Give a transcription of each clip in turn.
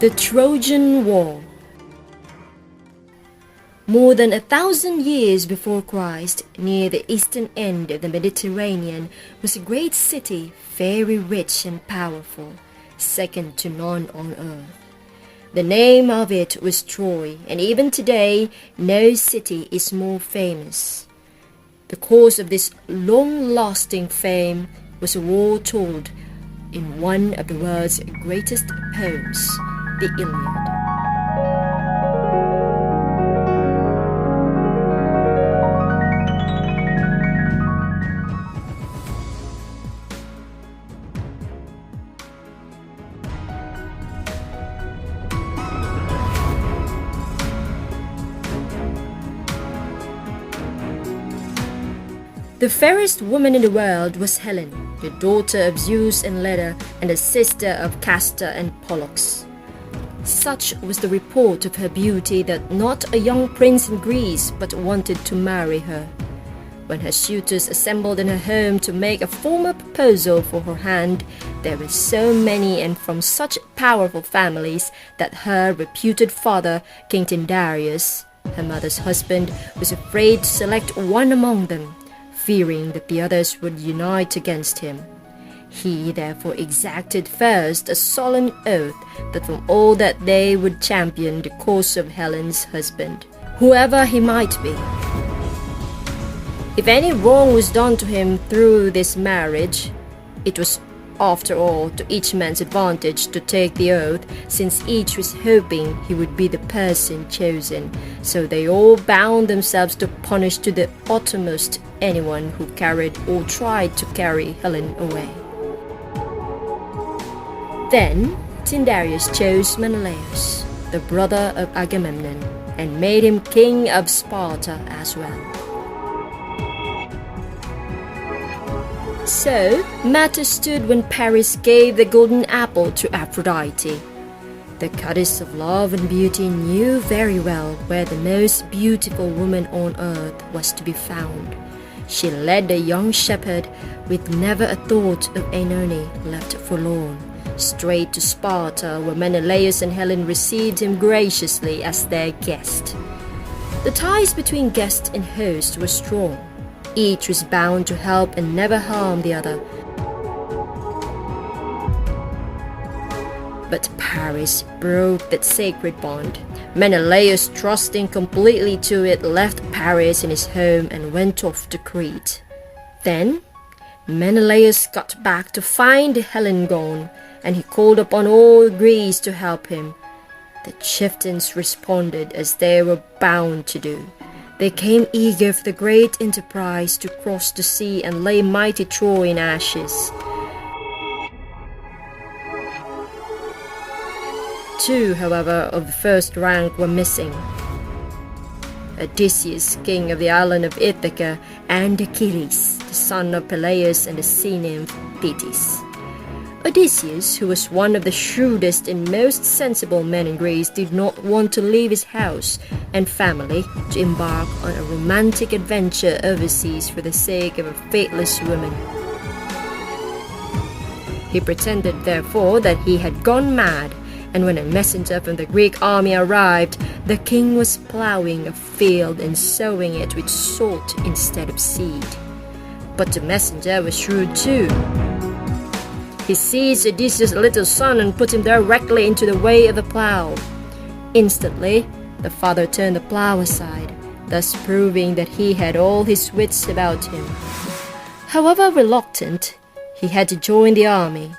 The Trojan War. More than 1,000 years before Christ, near the eastern end of the Mediterranean, was a great city, very rich and powerful, second to none on earth. The name of it was Troy, and even today no city is more famous. The cause of this long-lasting fame was a war told in one of the world's greatest poems, the Iliad. The fairest woman in the world was Helen, the daughter of Zeus and Leda, and the sister of Castor and Pollux. Such was the report of her beauty that not a young prince in Greece but wanted to marry her. When her suitors assembled in her home to make a formal proposal for her hand, there were so many and from such powerful families that her reputed father, King Tyndareus, her mother's husband, was afraid to select one among them, fearing that the others would unite against him. He therefore exacted first a solemn oath that from all that day would champion the cause of Helen's husband, whoever he might be. If any wrong was done to him through this marriage, it was after all to each man's advantage to take the oath, since each was hoping he would be the person chosen. So they all bound themselves to punish to the uttermost anyone who carried or tried to carry Helen away. Then Tyndareus chose Menelaus, the brother of Agamemnon, and made him king of Sparta as well. So matters stood when Paris gave the golden apple to Aphrodite. The goddess of love and beauty knew very well where the most beautiful woman on earth was to be found. She led the young shepherd, with never a thought of Oenone left forlorn, straight to Sparta, where Menelaus and Helen received him graciously as their guest. The ties between guest and host were strong. Each was bound to help and never harm the other. But Paris broke that sacred bond. Menelaus, trusting completely to it, left Paris in his home and went off to Crete. Then Menelaus got back to find Helen gone, and he called upon all Greece to help him. The chieftains responded as they were bound to do. They came eager for the great enterprise to cross the sea and lay mighty Troy in ashes. Two, however, of the first rank were missing: Odysseus, king of the island of Ithaca, and Achilles, the son of Peleus and the sea nymph Thetis. Odysseus, who was one of the shrewdest and most sensible men in Greece, did not want to leave his house and family to embark on a romantic adventure overseas for the sake of a faithless woman. He pretended, therefore, that he had gone mad, and when a messenger from the Greek army arrived, the king was plowing a field and sowing it with salt instead of seed. But the messenger was shrewd too. He seized Odysseus' little son and put him directly into the way of the plow. Instantly, the father turned the plow aside, thus proving that he had all his wits about him. However reluctant, he had to join the army.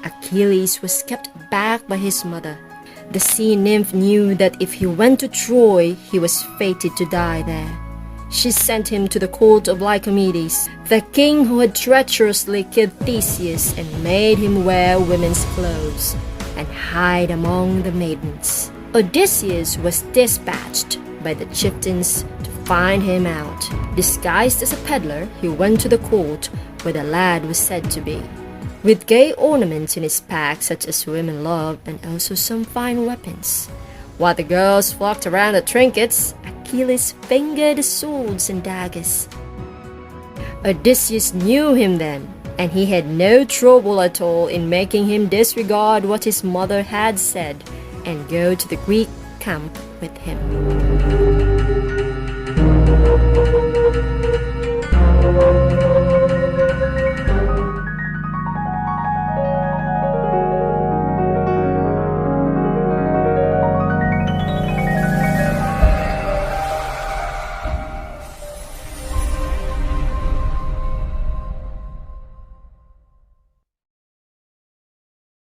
Achilles was kept back by his mother. The sea nymph knew that if he went to Troy, he was fated to die there. She sent him to the court of Lycomedes, the king who had treacherously killed Theseus and made him wear women's clothes and hide among the maidens. Odysseus was dispatched by the chieftains to find him out. Disguised as a peddler, he went to the court where the lad was said to be, with gay ornaments in his pack such as women love, and also some fine weapons. While the girls flocked around the trinkets, Achilles fingered the swords and daggers. Odysseus knew him then, and he had no trouble at all in making him disregard what his mother had said and go to the Greek camp with him.